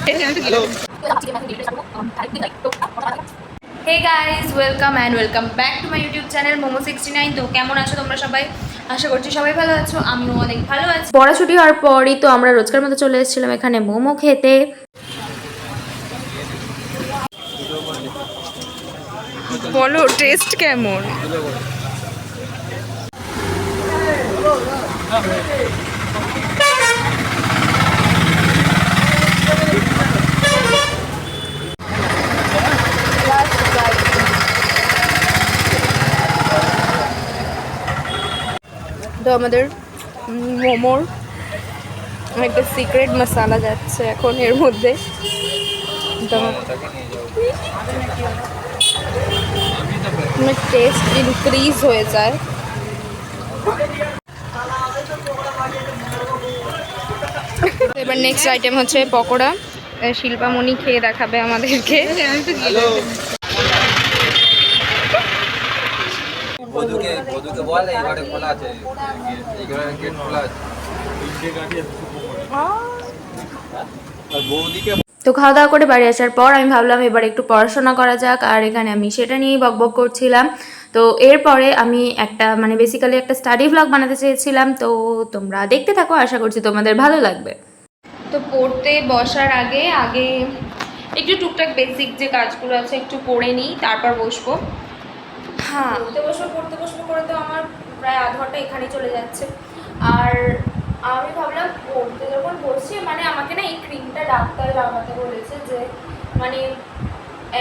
Hey guys, welcome and welcome back to my YouTube channel Momo69। তো কেমন আছো তোমরা সবাই? আশা করছি সবাই ভালো আছো, আমিও অনেক ভালো আছি। পড়া ছুটি হওয়ার পরই তো আমরা রোজকার মতো চলে এসেছিলাম এখানে মোমো খেতে। বলো টেস্ট কেমন? তো আমাদের মোমোর একটা সিক্রেট মশলা যাচ্ছে এখন এর মধ্যে, টেস্ট ইনক্রিজ হয়ে যায়। এবার নেক্সট আইটেম হচ্ছে পকোড়া। শিল্পামণি খেয়ে দেখাবে আমাদেরকে। তো খাওয়া দাওয়া করে বাড়ি আসার পর আমি ভাবলাম এবার একটু পড়াশোনা করা যাক, আর এখানে আমি সেটা নিয়েই বকবক করছিলাম। তো এরপরে আমি একটা বেসিক্যালি একটা স্টাডি ব্লগ বানাতে চেয়েছিলাম, তো তোমরা দেখতে থাকো, আশা করছি তোমাদের ভালো লাগবে। তো পড়তে বসার আগে একটু টুকটাক বেসিক যে কাজগুলো আছে একটু করে নিই, তারপর বসবো। হ্যাঁ, পড়তে বসবো করে তো আমার প্রায় আধ ঘন্টা এখানেই চলে যাচ্ছে। আর আমি ভাবলাম পড়তে যখন বসছি আমাকে না এই ক্রিমটা ডাক্তার লাগাতে বলেছে, যে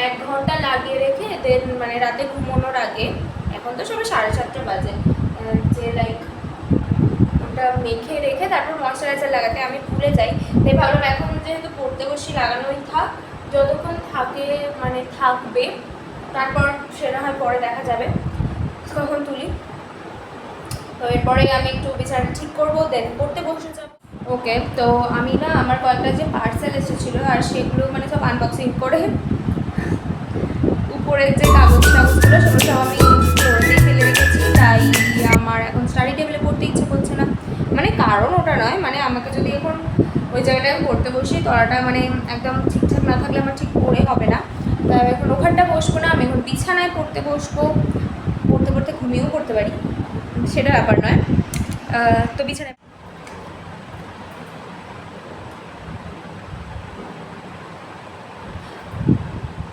1 ঘন্টা লাগিয়ে রেখে দেন রাতে ঘুমানোর আগে, এখন তো সবাই 7:30 বাজে, যে ওটা মেখে রেখে তারপর ময়শ্চারাইজার লাগাতে। আমি ভুলে যাই, তাই ভাবলাম এখন যেহেতু পড়তে বসি লাগানোই থাক, যতক্ষণ থাকে থাকবে, তারপর সেটা হয় পরে দেখা যাবে কখন তুলি। তো এরপরে আমি একটু বিছানাটা ঠিক করবো, দেন পড়তে বসে যাব। ওকে, তো আমি আমার কয়েকটা যে পার্সেল এসেছিলো আর সেগুলো সব আনবক্সিং করে উপরের যে কাগজগুলো সেগুলো সব আমি পড়তেই ফেলে রেখেছি। তাই আমার এখন স্টাডি টেবিলে পড়তে ইচ্ছে করছে না, কারণ ওটা নয়, আমাকে যদি এখন ওই জায়গাটায় আমি পড়তে বসি তলাটা একদম ঠিকঠাক না থাকলে আমার ঠিক পড়ে হবে না। তাই আমি এখন ওখানটা বসবো না, আমি এখন বিছানায় পড়তে বসবো। পড়তে পড়তে ঘুমিয়েও পড়তে পারি, সেটা ব্যাপার নয়। তো বিছানায়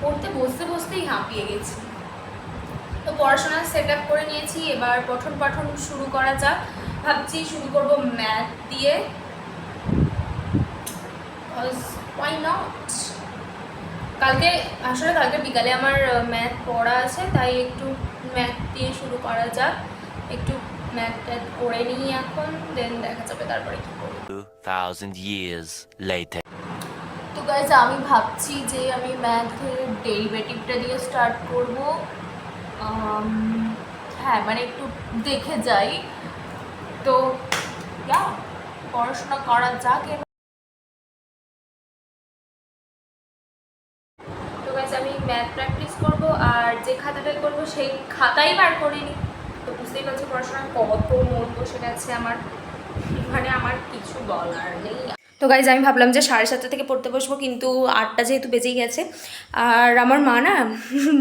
পড়তে বসতেই হাঁপিয়ে গেছি। তো পড়াশোনার সেট আপ করে নিয়েছি, এবার পঠন পাঠন শুরু করা যাক। ভাবছি শুরু করবো ম্যাথ দিয়ে, why not? কালকে বিকালে আমার ম্যাথ পড়া আছে, তাই একটু ম্যাথ দিয়ে শুরু করা যাক। একটু ম্যাথ করে নিই এখন, দেন দেখা যাবে তারপরে কি করব। 2000 years later. তো গাইস, আমি ভাবছি যে আমি ম্যাথের ডেরিভেটিভটা দিয়ে স্টার্ট করব। হ্যাঁ, একটু দেখে যাই। তো পড়াশোনা করা যাক। তো গাইস, আমি ম্যাথ প্র্যাকটিস করব, আর যে খাতাটাই করব সেই খাতাই বার করিনি। তো বুঝতেই পারছি পড়াশোনা কত মন বসে গেছে আমার, আমার কিছু বলার নেই। তো গাইজ, আমি ভাবলাম যে 7:30 থেকে পড়তে বসবো, কিন্তু 8টা যেহেতু বেজেই গেছে। আর আমার মা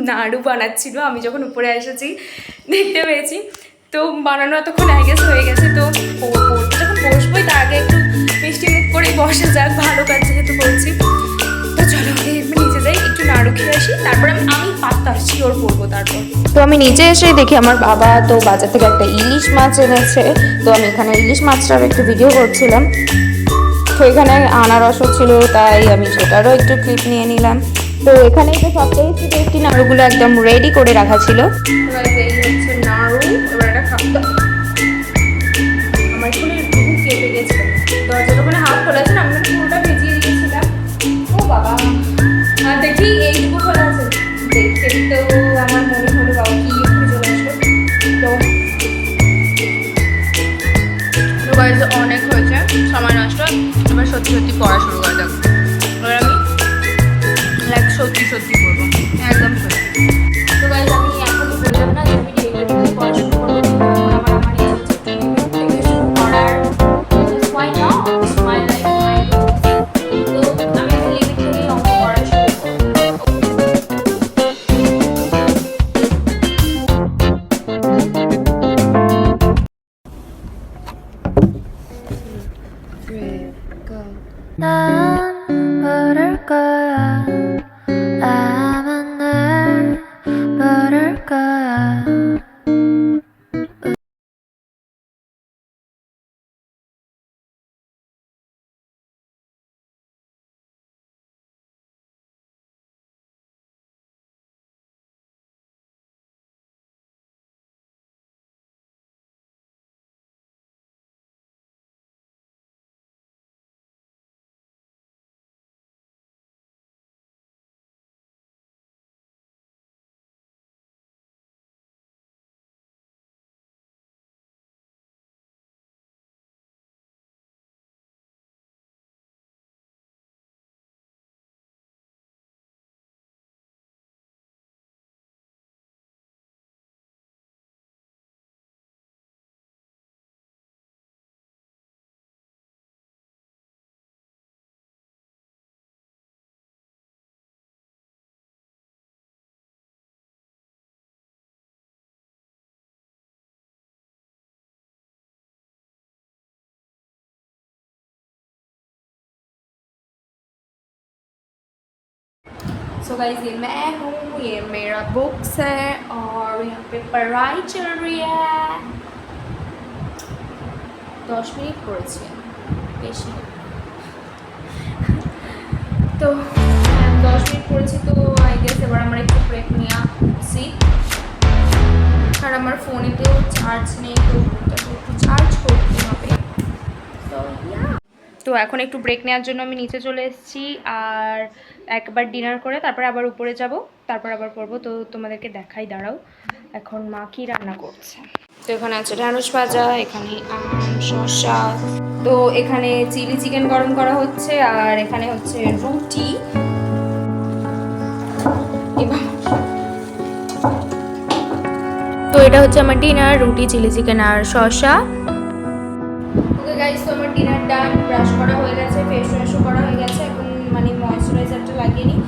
নাড়ু বানাচ্ছিল, আমি যখন উপরে এসেছি দেখতে পেয়েছি। তো বানানো এতক্ষণ আইগেস হয়ে গেছে। তো পড়তে যখন বসবোই তার আগে একটু মিষ্টি মুখ করেই বসা যাক, ভালো কাজ যেহেতু বলছি। তো চলো নিচে যাই, একটু নাড়ু খেয়ে আসি, তারপর আমি পাত্তা শিওর পড়বো। তারপর তো আমি নিচে এসে দেখি আমার বাবা তো বাজার থেকে একটা ইলিশ মাছ এনেছে। তো আমি এখানে ইলিশ মাছটার একটু ভিডিও করছিলাম। তো এখানে আনারসও ছিল, তাই আমি সেটারও একটু ক্লিপ নিয়ে নিলাম। তো এখানেই তো সবথেকে টেস্টি নাড়ুগুলো একদম রেডি করে রাখা ছিল। এই হচ্ছে নাড়ু, এবার এটা খাবো। আমার শুনে খুব কেঁপে গেছিল, দরজাটা হাফ খোলা আছে, আমি পুরোটা ভেজিয়ে দিয়েছিলাম। ও বাবা, দেখি এইটুকু খোলা আছে দেখতে, তো আমার মনে হলো বাবা কি একটু চলে আসলো। তো অনেক হয়েছে সময় নষ্ট, এবার সত্যি পড়া শুরু করা যাক। এবার আমি সত্যি করবো, একদম সত্যি। তো গাইজ, আমি এখনই বললাম না যে আমি ডেরিভেটিভ পড়া শুরু করবো, আমার শুরু করার। Why not? My life, my rules. তো আমি লিমিট 3, go. 난 모를 거야. 아마 날 모를 거야. सो गाइस ये मैं हूँ, ये मेरा बुक्स है और यहाँ पे पढ़ाई चल रही है। 10 মিনিট পড়েছি বেশি, তো 10 মিনিট পড়েছি, তো আই গেস এবার আমার একটু ব্রেক নেওয়া উচিত। আর আমার ফোনেতেও চার্জ নেই, তো ওটাকে একটু চার্জ করতে হবে। তো এখন একটু ব্রেক নেওয়ার জন্য আমি নিচে চলে এসেছি, আর একবার ডিনার করে তারপরে আবার উপরে যাব, তারপর আবার পড়বো। তো তোমাদেরকে দেখাই, দাঁড়াও এখন মা কি রান্না করছে। তো এখানে আছে ঢ্যাঁড়স ভাজা, এখানে আম, শসা, তো এখানে চিলি চিকেন গরম করা হচ্ছে, আর এখানে হচ্ছে রুটি। তো এটা হচ্ছে আমার ডিনার, রুটি, চিলি চিকেন আর শসা। ওকে গাইস, তো আমার ডিনার ডান, ব্রাশ করা হয়ে গেছে, ফেস ওয়াশও করা হয়ে গেছে। এখন মানে ময়েশ্চারাইজারটা লাগিয়ে নিই,